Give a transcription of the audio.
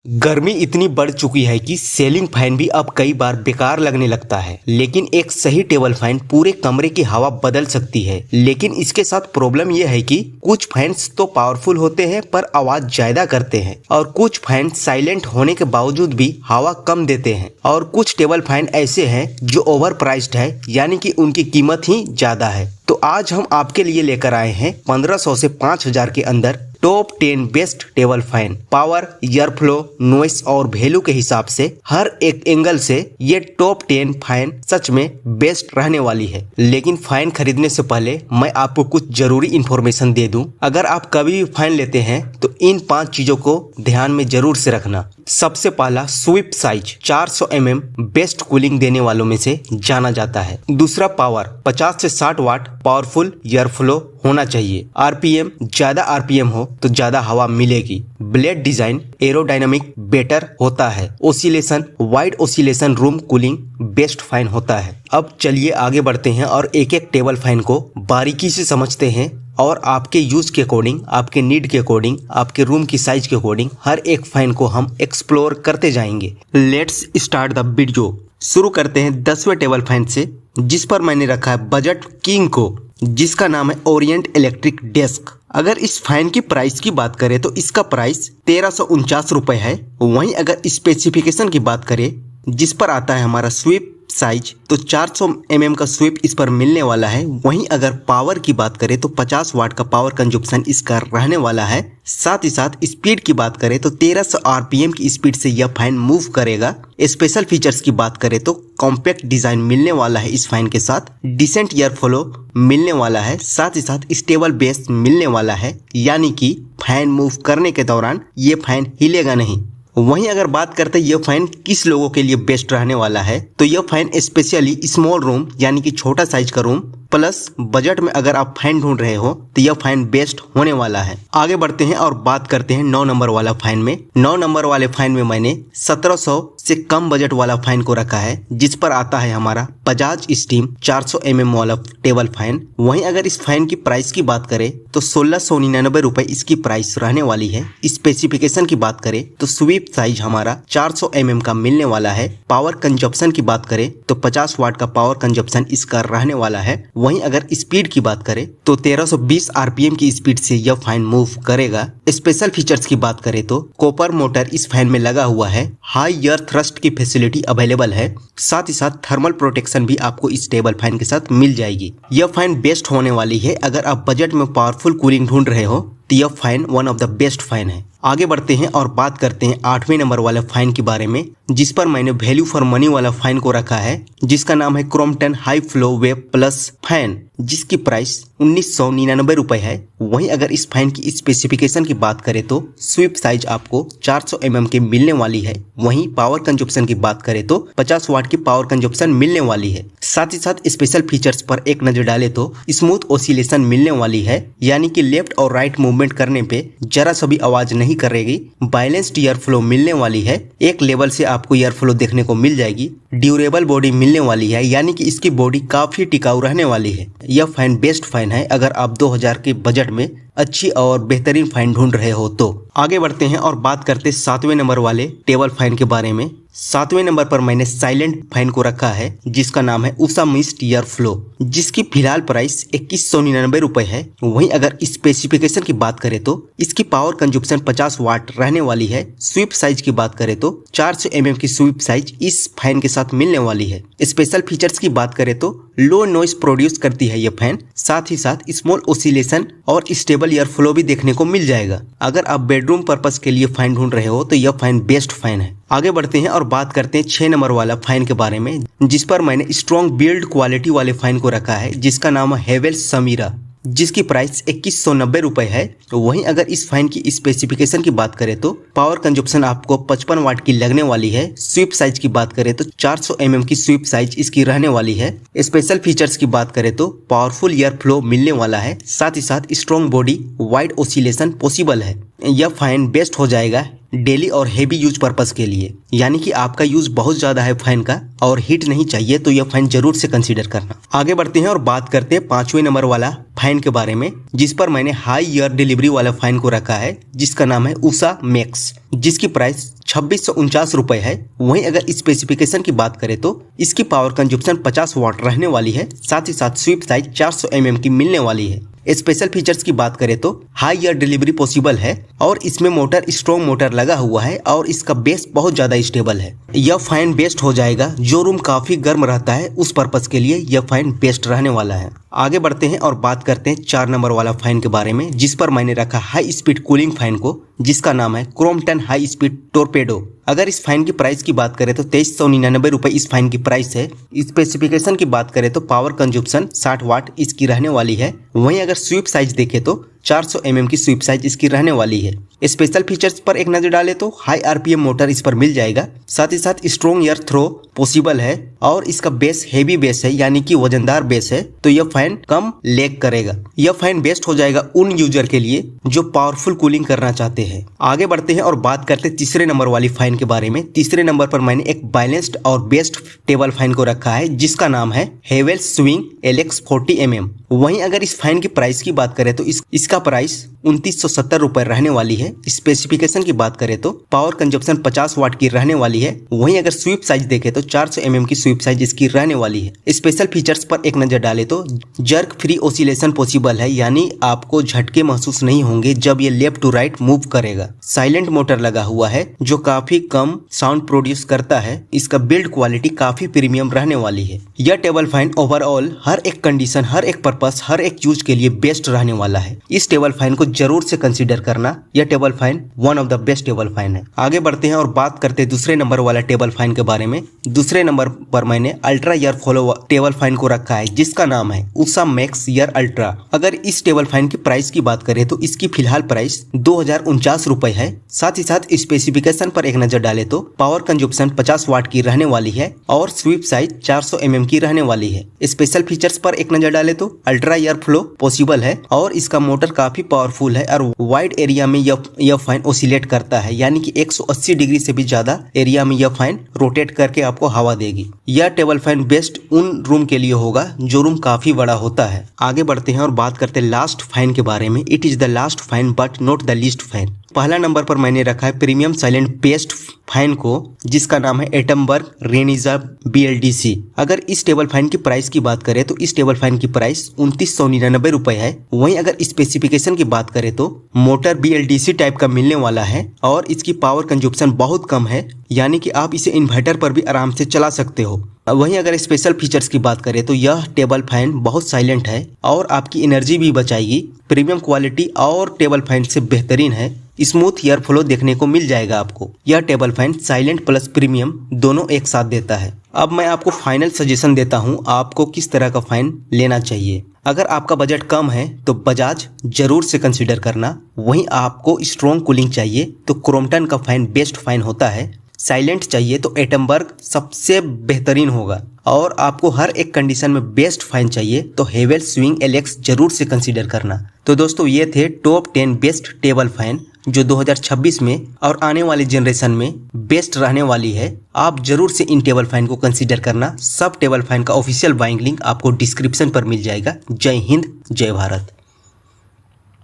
गर्मी इतनी बढ़ चुकी है कि सीलिंग फैन भी अब कई बार बेकार लगने लगता है। लेकिन एक सही टेबल फैन पूरे कमरे की हवा बदल सकती है। लेकिन इसके साथ प्रॉब्लम यह है कि कुछ फैंस तो पावरफुल होते हैं पर आवाज ज्यादा करते हैं, और कुछ फैन साइलेंट होने के बावजूद भी हवा कम देते हैं, और कुछ टेबल फैन ऐसे हैं जो ओवर प्राइस्ड है, यानी कि उनकी कीमत ही ज्यादा है। तो आज हम आपके लिए लेकर आए हैं 1500 से 5000 के अंदर top 10 best table fan. Power, air flow, noise और वैल्यू के हिसाब से हर एक एंगल से ये टॉप 10 फैन सच में बेस्ट रहने वाली है। लेकिन फैन खरीदने से पहले मैं आपको कुछ जरूरी इंफॉर्मेशन दे दूं। अगर आप कभी भी फैन लेते हैं तो इन 5 चीजों को ध्यान में जरूर से रखना। सबसे पहला, sweep size 400 mm best cooling देने वालों में से जाना जाता है। दूसरा, पावर 50 से 60 वाट पावरफुल एयर फ्लो होना चाहिए। आरपीएम, ज्यादा आरपीएम हो तो ज्यादा हवा मिलेगी। ब्लेड डिजाइन एरोडायनामिक बेटर होता है। Oscillation, wide oscillation room cooling best fan होता है। अब चलिए आगे बढ़ते हैं और एक एक टेबल फैन को बारीकी से समझते हैं, और आपके यूज के अकॉर्डिंग, आपके नीड के अकॉर्डिंग, आपके रूम की साइज के अकॉर्डिंग हर एक फैन को हम एक्सप्लोर करते जाएंगे। Let's start the video. शुरू करते हैं 10वें टेबल फैन से, जिस पर मैंने रखा है बजट किंग को, जिसका नाम है ओरिएंट इलेक्ट्रिक डेस्क। अगर इस फैन की प्राइस की बात करें तो इसका प्राइस 1349 रुपए है। वहीं अगर स्पेसिफिकेशन की बात करें, जिस पर आता है हमारा स्वीप साइज, तो 400 mm का स्वीप इस पर मिलने वाला है। वहीं अगर पावर की बात करें तो 50 वाट का पावर कंजप्शन इसका रहने वाला है। साथ ही साथ स्पीड की बात करें तो 1300 RPM की स्पीड से यह फैन मूव करेगा। स्पेशल फीचर्स की बात करें तो कॉम्पैक्ट डिजाइन मिलने वाला है इस फैन के साथ। डिसेंट एयर फ्लो मिलने वाला है। साथ ही साथ स्टेबल बेस मिलने वाला है, यानी कि फैन मूव करने के दौरान ये फैन हिलेगा नहीं। वहीं अगर बात करते हैं यह फैन किस लोगों के लिए बेस्ट रहने वाला है, तो यह फैन स्पेशली स्मॉल रूम यानी कि छोटा साइज का रूम प्लस बजट में अगर आप फैन ढूंढ रहे हो तो यह फैन बेस्ट होने वाला है। आगे बढ़ते हैं और बात करते हैं 9 नंबर वाला फैन में। 9 नंबर वाले फैन में मैंने 1700 से कम बजट वाला फैन को रखा है, जिस पर आता है हमारा बजाज स्टीम 400 mm वाला टेबल फैन। वहीं अगर इस फैन की प्राइस की बात करें तो 1699 रुपए इसकी प्राइस रहने वाली है। स्पेसिफिकेशन की बात करें तो स्वीप साइज हमारा 400 mm का मिलने वाला है। पावर कंजप्शन की बात करें तो 50 वाट का पावर कंजप्शन इसका रहने वाला है। वहीं अगर स्पीड की बात करें तो 1320 RPM की स्पीड से यह फैन मूव करेगा। स्पेशल फीचर्स की बात करें तो कॉपर मोटर इस फैन में लगा हुआ है। हाई एयर थ्रस्ट की फैसिलिटी अवेलेबल है। साथ ही साथ थर्मल प्रोटेक्शन भी आपको इस टेबल फैन के साथ मिल जाएगी। यह फैन बेस्ट होने वाली है। अगर आप बजट में पावरफुल कूलिंग ढूंढ रहे हो तो यह fan one of the best fan है। आगे बढ़ते हैं और बात करते हैं 8वें नंबर वाले फैन के बारे में, जिस पर मैंने वैल्यू फॉर मनी वाला फैन को रखा है, जिसका नाम है Crompton high flow web plus fan, जिसकी प्राइस 1999 रुपए है। वहीं अगर इस फैन की स्पेसिफिकेशन की बात करें तो स्वीप साइज आपको 400 mm के मिलने वाली है। वहीं पावर कंजप्शन की बात करें तो 50 वाट की पावर कंजप्शन मिलने वाली है। साथ ही साथ स्पेशल फीचर्स पर एक नजर डाले तो स्मूथ ओसिलेशन मिलने वाली है, यानी कि लेफ्ट और राइट मूवमेंट करने पे जरा सा भी आवाज नहीं करेगी। बैलेंस्ड एयर फ्लो मिलने वाली है। एक लेवल से आपको एयर फ्लो देखने को मिल जाएगी। ड्यूरेबल बॉडी मिलने वाली है, यानी कि इसकी बॉडी काफी टिकाऊ रहने वाली है। यह फैन बेस्ट फैन है अगर आप 2000 के बजट में अच्छी और बेहतरीन फैन ढूंढ रहे हो तो। आगे बढ़ते हैं और बात करते हैं 7वें नंबर वाले टेबल फैन के बारे में। 7वें नंबर पर मैंने साइलेंट फैन को रखा है, जिसका नाम है उषा मिस्ट एयर फ्लो, जिसकी फिलहाल प्राइस 2199 रुपए है। वहीं अगर स्पेसिफिकेशन की बात करें तो इसकी पावर कंजप्शन 50 वाट रहने वाली है। स्वीप साइज की बात करें तो 400 mm की स्वीप साइज इस फैन के साथ मिलने वाली है। स्पेशल फीचर्स की बात करें तो लो नॉइस प्रोड्यूस करती है यह फैन। साथ ही साथ स्मॉल ओसिलेशन और स्टेबल एयर फ्लो भी देखने को मिल जाएगा। अगर आप बेडरूम पर्पस के लिए फैन ढूंढ रहे हो तो यह फैन बेस्ट फैन है। आगे बढ़ते हैं और बात करते हैं 6 नंबर वाला फैन के बारे में, जिस पर मैंने स्ट्रॉन्ग बिल्ड क्वालिटी वाले फैन को रखा है, जिसका नाम है हेवेल्स समीरा, जिसकी प्राइस 2190 रुपए है। वहीं अगर इस फैन की स्पेसिफिकेशन की बात करें तो पावर कंजप्शन आपको 55 वाट की लगने वाली है। स्वीप साइज की बात करें तो 400 mm की स्वीप साइज इसकी रहने वाली है। स्पेशल फीचर्स की बात करें तो पावरफुल एयर फ्लो मिलने वाला है। साथ ही साथ strong body, wide oscillation possible है। यह फैन बेस्ट हो जाएगा डेली और हेवी यूज पर्पस के लिए, यानी कि आपका यूज बहुत ज्यादा है फैन का और हीट नहीं चाहिए तो यह फैन जरूर से कंसीडर करना। आगे बढ़ते हैं और बात करते हैं 5वें नंबर वाला फैन के बारे में, जिस पर मैंने हाई ईयर डिलीवरी वाला फैन को रखा है, जिसका नाम है उषा मैक्स, जिसकी प्राइस 2649 रुपए है। वहीं अगर स्पेसिफिकेशन की बात करें तो इसकी पावर कंजप्शन 50 वाट रहने वाली है, साथ ही साथ स्वीप साइज 400 mm की मिलने वाली है। स्पेशल फीचर्स की बात करें तो हाई ईयर डिलीवरी पॉसिबल है और इसमें मोटर स्ट्रॉन्ग मोटर लगा हुआ है और इसका बेस बहुत ज्यादा स्टेबल है। यह फैन बेस्ट हो जाएगा, जो रूम काफी गर्म रहता है उस पर्पस के लिए यह फैन बेस्ट रहने वाला है। आगे बढ़ते हैं और बात करते हैं 4 नंबर वाला फैन के बारे में, जिस पर मैंने रखा हाई स्पीड कूलिंग फैन को, जिसका नाम है क्रॉम्पटन हाई स्पीड टोरपेडो। अगर इस फैन की प्राइस की बात करें तो 2399 रुपए इस फैन की प्राइस है। स्पेसिफिकेशन की बात करें तो पावर कंजप्शन 60 वाट इसकी रहने वाली है। वहीं अगर स्वीप साइज देखें तो 400 mm की स्वीप साइज इसकी रहने वाली है। स्पेशल फीचर्स पर एक नजर डालें तो हाई आरपीएम मोटर इस पर मिल जाएगा, साथ ही साथ स्ट्रॉन्ग एयर थ्रो पॉसिबल है और इसका बेस हेवी बेस है, यानी कि वजनदार बेस है, तो यह फैन कम लेग करेगा। यह फैन बेस्ट हो जाएगा उन यूजर के लिए जो पावरफुल कूलिंग करना चाहते हैं। आगे बढ़ते हैं और बात करते हैं तीसरे नंबर वाली फैन के बारे में। तीसरे नंबर पर मैंने एक बैलेंस्ड और बेस्ट टेबल फैन को रखा है, जिसका नाम है हेवेल्स स्विंग LX 40 mm। वहीं अगर इस फैन की प्राइस की बात करें तो इसका प्राइस 2970 रुपए रहने वाली है। स्पेसिफिकेशन की बात करें तो पावर कंजप्शन 50 वाट की रहने वाली है। वहीं अगर स्वीप साइज देखें तो 400 mm की स्वीप साइज इसकी रहने वाली है। स्पेशल फीचर्स पर एक नजर डालें तो जर्क फ्री ओसिलेशन पॉसिबल है, यानी आपको झटके महसूस नहीं होंगे जब ये लेफ्ट टू राइट मूव करेगा। साइलेंट मोटर लगा हुआ है जो काफी कम साउंड प्रोड्यूस करता है। इसका बिल्ड क्वालिटी काफी प्रीमियम रहने वाली है। यह टेबल फैन ओवरऑल हर एक कंडीशन, हर एक पर्पस, हर एक यूज के लिए बेस्ट रहने वाला है। इस टेबल फैन को जरूर से कंसीडर करना। यह table fan one of the best table fan है। आगे बढ़ते हैं और बात करते हैं दूसरे नंबर वाला टेबल फैन के बारे में। दूसरे नंबर पर मैंने ultra year follow table fan को रखा है, जिसका नाम है उषा मैक्स ईयर अल्ट्रा। अगर इस टेबल फैन की प्राइस की बात करें तो इसकी फिलहाल प्राइस 2049 रुपए है। साथ ही साथ स्पेसिफिकेशन पर एक नजर डाले तो पावर कंजप्शन 50 वाट की रहने वाली है और स्वीप साइज 400 mm की रहने वाली है। स्पेशल फीचर्स पर एक नजर डाले तो अल्ट्रा एयर फ्लो पॉसिबल है और इसका मोटर काफी पावरफुल है और वाइड एरिया में यह फैन ओसिलेट करता है, यानी कि 180 डिग्री से भी ज्यादा एरिया में यह फैन रोटेट करके आपको हवा देगी। यह टेबल फैन बेस्ट उन रूम के लिए होगा जो रूम काफी बड़ा होता है। आगे बढ़ते हैं और बात करते हैं लास्ट फैन के बारे में। It is the last fan but not the least fan. पहला नंबर पर मैंने रखा है प्रीमियम साइलेंट बेस्ट फैन को, जिसका नाम है एटमबर्ग रेनिजा BLDC। अगर इस टेबल फैन की प्राइस की बात करें तो इस टेबल फैन की प्राइस 2999 रुपए है। वहीं अगर स्पेसिफिकेशन की बात करें तो मोटर BLDC टाइप का मिलने वाला है और इसकी पावर कंजप्शन बहुत कम है, यानी कि आप इसे इन्वर्टर पर भी आराम से चला सकते हो। वहीं अगर स्पेशल फीचर्स की बात करें तो यह टेबल फैन बहुत साइलेंट है और आपकी एनर्जी भी बचाएगी। प्रीमियम क्वालिटी और टेबल फैन से बेहतरीन है। स्मूथ एयर फ्लो देखने को मिल जाएगा आपको। यह table fan silent plus premium दोनों एक साथ देता है। अब मैं आपको फाइनल सजेशन देता हूं आपको किस तरह का फैन लेना चाहिए। अगर आपका बजट कम है तो बजाज जरूर से कंसीडर करना। वहीं आपको स्ट्रॉन्ग कूलिंग चाहिए तो क्रॉम्पटन का फैन बेस्ट फैन होता है। साइलेंट चाहिए तो एटमबर्ग सबसे बेहतरीन होगा और आपको हर एक कंडीशन में बेस्ट फैन चाहिए तो हेवेल्स स्विंग LX जरूर से कंसीडर करना। तो दोस्तों ये थे टॉप 10 बेस्ट टेबल फैन जो 2026 में और आने वाले जनरेशन में बेस्ट रहने वाली है। आप जरूर से इन टेबल फैन को कंसीडर करना। सब टेबल फैन का ऑफिशियल बाइंग लिंक आपको डिस्क्रिप्शन पर मिल जाएगा। जय हिंद, जय भारत।